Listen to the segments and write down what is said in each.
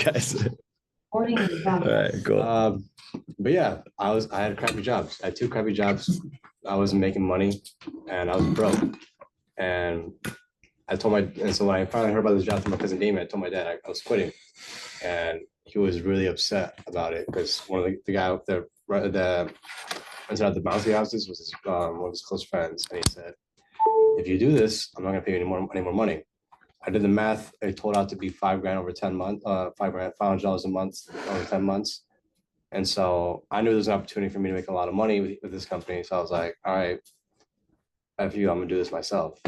guys. All Recording is done. right, cool. But yeah, I had crappy jobs. I had two crappy jobs. I wasn't making money and I was broke. And so when I finally heard about this job from my cousin Damon, I told my dad I was quitting. And he was really upset about it because one of the guy up there, the rented out the bouncy houses was one of his close friends. And he said, if you do this, I'm not gonna pay you any more money. I did the math. It told out to be $5,000 over 10 months, $500 a month over 10 months. And so I knew there was an opportunity for me to make a lot of money with this company. So I was like, all right, F you, I'm gonna do this myself.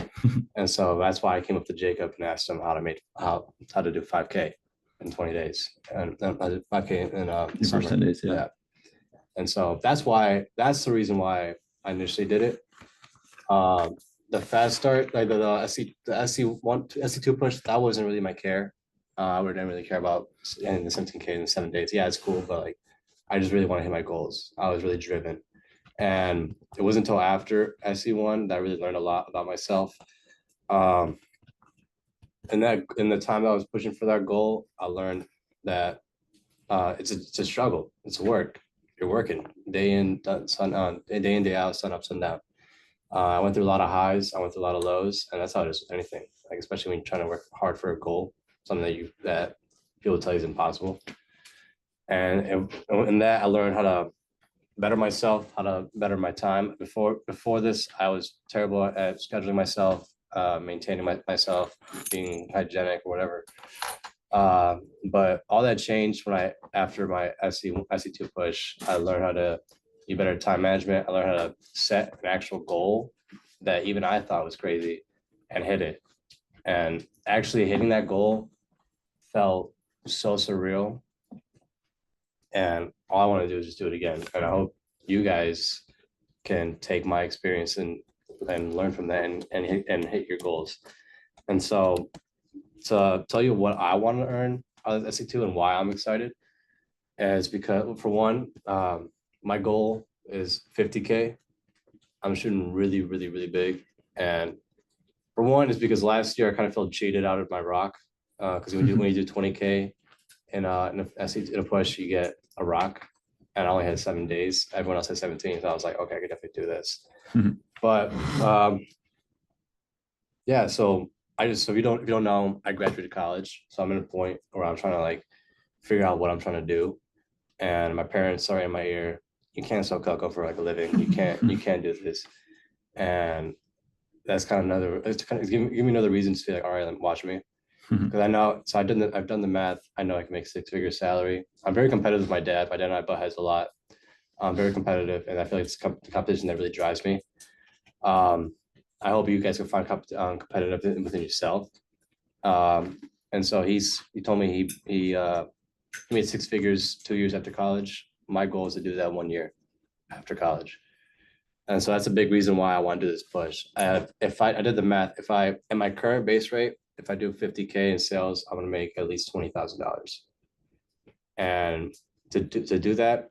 And so that's why I came up to Jacob and asked him how to do 5K in 20 days and 5K in Your first 10 days, yeah. And so that's the reason why I initially did it. The fast start, like the SC1, SC2 push, that wasn't really my care. I didn't really care about in the 17K in 7 days. Yeah, it's cool, but like I just really want to hit my goals. I was really driven. And it wasn't until after SC1 that I really learned a lot about myself. And that in the time that I was pushing for that goal, I learned that it's a struggle. It's work. You're working day in, day in, day out, sun up, sun down. I went through a lot of highs. I went through a lot of lows, and that's how it is with anything. Like especially when you're trying to work hard for a goal, something that people tell you is impossible. And in that, I learned how to better myself, how to better my time. Before this, I was terrible at scheduling myself, maintaining myself, being hygienic or whatever. But all that changed after my SC2 push. I learned how to be better at time management. I learned how to set an actual goal that even I thought was crazy and hit it. And actually hitting that goal felt so surreal. And all I want to do is just do it again. And I hope you guys can take my experience and learn from that and hit your goals. And so to tell you what I want to earn out of SC2 and why I'm excited is because for one, my goal is 50K. I'm shooting really, really, really big. And for one, is because last year I kind of felt cheated out of my rock. Because when you do 20K in a push, you get a rock. And I only had 7 days. Everyone else had 17. So I was like, okay, I could definitely do this. But yeah, so if you don't know, I graduated college. So I'm at a point where I'm trying to like figure out what I'm trying to do. And my parents are in my ear, you can't sell cocoa for like a living. You can't do this. And that's kind of give me another reason to be like, all right, watch me. Because I know, so I've done the math. I know I can make 6-figure salary. I'm very competitive with my dad. My dad and I butt heads a lot. I'm very competitive, and I feel like it's the competition that really drives me. I hope you guys can find competitive within yourself. And so he told me he made 6 figures 2 years after college. My goal is to do that 1 year after college. And so that's a big reason why I want to do this push. If I did the math, at my current base rate, if I do 50K in sales, I'm gonna make at least $20,000. And to do that,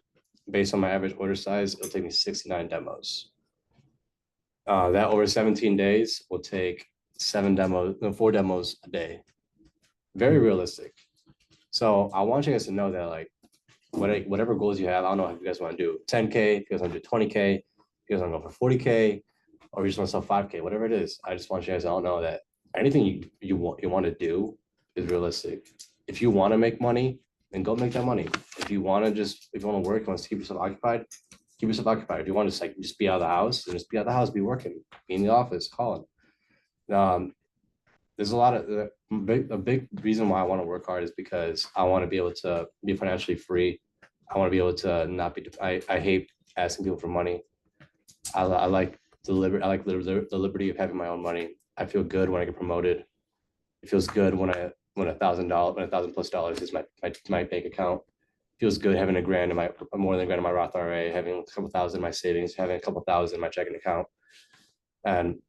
based on my average order size, it'll take me 69 demos. That over 17 days will take 4 demos a day. Very realistic. So I want you guys to know that like whatever goals you have, I don't know if you guys want to do 10K, if you guys want to do 20K, if you guys want to go for 40K, or you just want to sell 5K, whatever it is. I just want you guys to all know that anything you want to do is realistic. If you want to make money, then go make that money. If you want to work, you want to keep yourself occupied, keep yourself occupied. If you want to just be out of the house, then just be out of the house, be working, be in the office, calling. There's a big reason why I want to work hard is because I want to be able to be financially free. I want to be able to not be, I hate asking people for money. I like the liberty of having my own money. I feel good when I get promoted. It feels good when $1,000+ is my bank account. It feels good having more than $1,000 in my Roth IRA, having a couple thousand in my savings, having a couple thousand in my checking account. And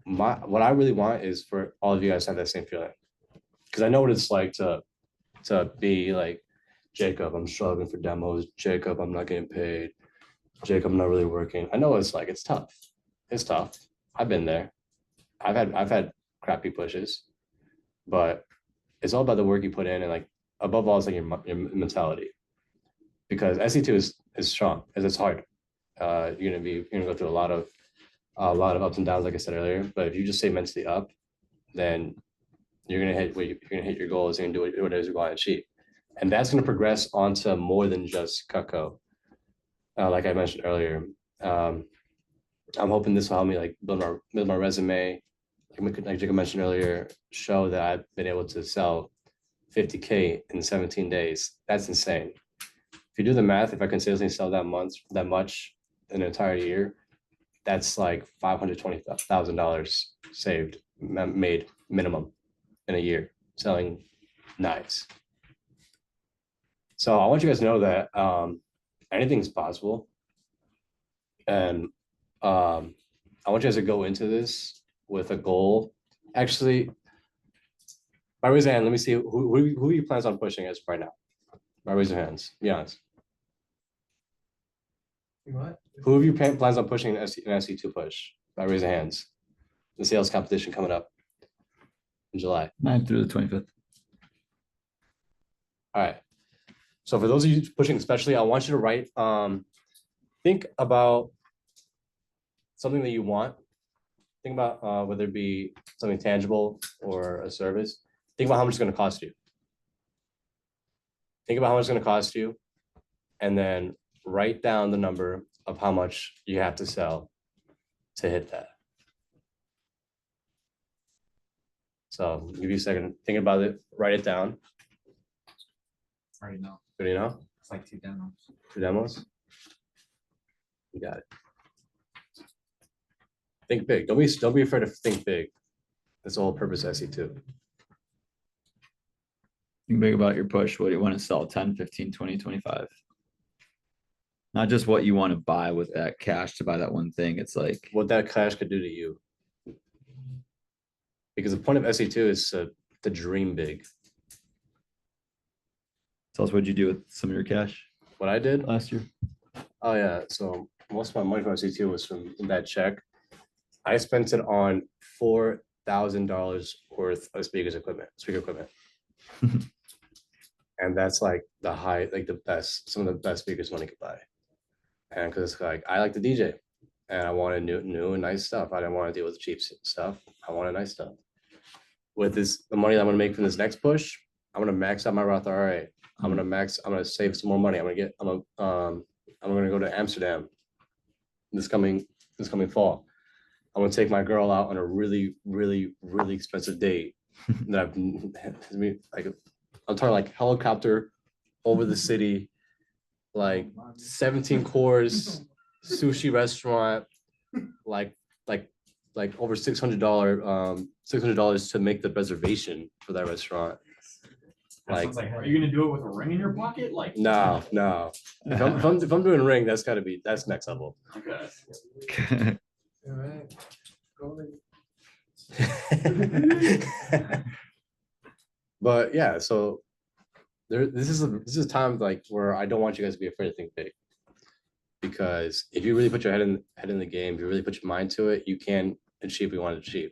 what I really want is for all of you guys to have that same feeling. Because I know what it's like to be like, Jacob, I'm struggling for demos. Jacob, I'm not getting paid. Jacob, I'm not really working. I know it's like, it's tough. It's tough. I've been there. I've had crappy pushes, but it's all about the work you put in, and like above all, it's like your mentality. Because SC2 is strong, as it's hard. You're gonna go through a lot of ups and downs, like I said earlier. But if you just stay mentally up, then you're gonna hit your goals and do what it is you want to achieve. And that's gonna progress onto more than just Kako. Like I mentioned earlier, I'm hoping this will help me like build my resume. Like Jacob mentioned earlier, show that I've been able to sell 50K in 17 days. That's insane. If you do the math, if I consistently sell that much in an entire year, that's like $520,000 saved, made minimum in a year selling knives. So I want you guys to know that anything's possible. And I want you guys to go into this with a goal. Actually, by raise your hand, let me see who you plans on pushing as right now. By raise your hands. Be honest. What? Who of you plans on pushing an SC2 push? By raise your hands. The sales competition coming up in July. 9th through the 25th. All right. So for those of you pushing, especially, I want you to write, think about something that you want. Think about whether it be something tangible or a service. Think about how much it's going to cost you. Think about how much it's going to cost you, and then write down the number of how much you have to sell to hit that. So I'll give you a second. Think about it. Write it down. Already know. Good, you know? It's like 2 demos. 2 demos. You got it. Think big. Don't be afraid to think big. That's the whole purpose of SC2. Think big about your push. What do you want to sell? 10, 15, 20, 25. Not just what you want to buy with that cash to buy that one thing. It's like What that cash could do to you. Because the point of SC2 is to dream big. tell us what you do with some of your cash What I did? last year. Oh yeah. So most of my money from SC2 was from that check. I spent it on $4,000 worth of speaker equipment. And that's like the best, some of the best speakers money could buy. And because like I like to DJ and I wanted new and nice stuff. I didn't want to deal with cheap stuff. I wanted nice stuff. With the money that I'm gonna make from this next push, I'm gonna max out my Roth IRA. I'm gonna save some more money. I'm gonna go to Amsterdam this coming fall. I'm gonna take my girl out on a really, really, really expensive date that I'm talking like helicopter over the city, like 17 course sushi restaurant, like over $600 to make the reservation for that restaurant. Like, are you gonna do it with a ring in your pocket? Like, no. If I'm doing ring, that's next level. Okay. All right. But yeah, so this is a time like where I don't want you guys to be afraid to think big, because if you really put your head in the game, if you really put your mind to it, you can achieve what you want to achieve.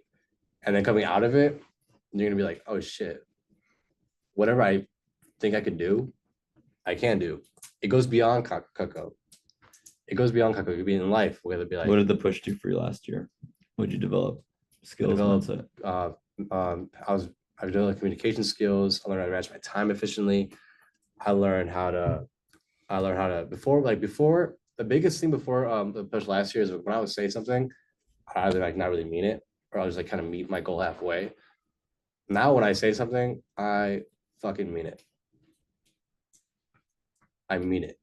And then coming out of it, you're gonna be like, oh shit, whatever I think I could do, I can do. It goes beyond Kako. It goes beyond Kako. It could be in life, whether it be like, What did the push do for you last year? What did you develop? Skills, mindset. I developed communication skills. I learned how to manage my time efficiently. I learned how to before the biggest thing before the push last year is when I would say something, I either like not really mean it, or I'll just like kind of meet my goal halfway. Now when I say something, I fucking mean it. I mean it.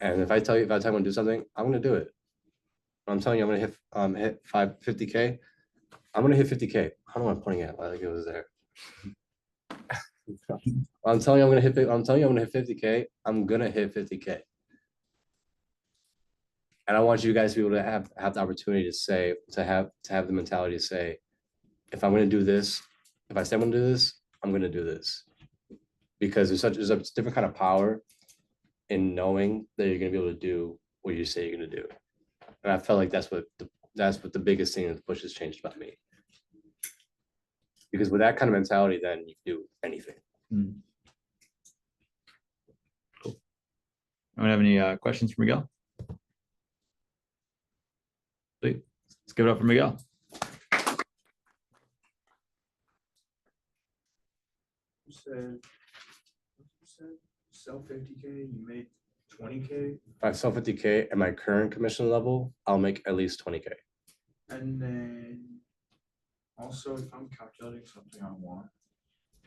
And if I tell you I'm gonna do something, I'm gonna do it. I'm telling you, I'm gonna hit 50K. I'm gonna hit 50K. I don't know what I'm pointing at. I think it was there. I'm telling you, I'm gonna hit 50K. I'm gonna hit 50K. And I want you guys to be able to have the opportunity to have the mentality to say, if I'm gonna do this, if I say I'm gonna do this, I'm gonna do this. Because there's a different kind of power in knowing that you're gonna be able to do what you say you're gonna do. And I felt like that's what the biggest thing that the push has changed about me. Because with that kind of mentality, then you can do anything. Anyone have any questions for Miguel? Sweet. Let's give it up for Miguel. You said sell 50K, you made 20K, If I sell 50K at my current commission level, I'll make at least 20K. and then also if I'm calculating something I want,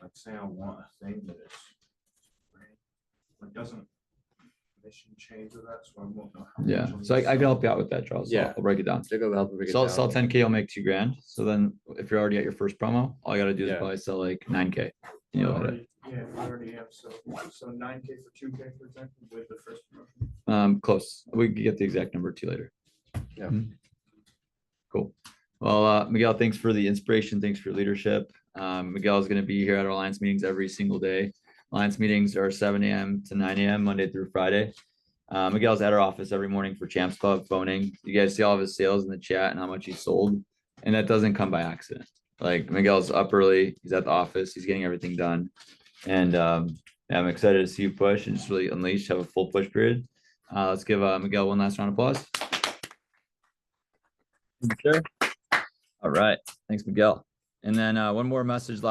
like say I want a thing that is like doesn't commission change with that, so I won't know how. Yeah, much I'm so I gonna can help you out with that, Charles. Yeah. I'll break it down. Jacob will help me break it Sell down. 10K, you'll make $2,000. So then if you're already at your first promo, all you gotta do is Yeah. probably sell like 9K. And you'll hit it. Yeah, I already have, so 9K for 2K, for example, with the first promotion. Close. We can get the exact number to you later. Yeah. Cool. Well, Miguel, thanks for the inspiration. Thanks for your leadership. Miguel is going to be here at our Alliance meetings every single day. Alliance meetings are 7 a.m. to 9 a.m. Monday through Friday. Miguel's at our office every morning for Champs Club phoning. You guys see all of his sales in the chat and how much he sold. And that doesn't come by accident. Like Miguel's up early. He's at the office. He's getting everything done. And I'm excited to see you push and just really unleash, have a full push period. Let's give Miguel one last round of applause. Sure. All right. Thanks, Miguel. And then one more message.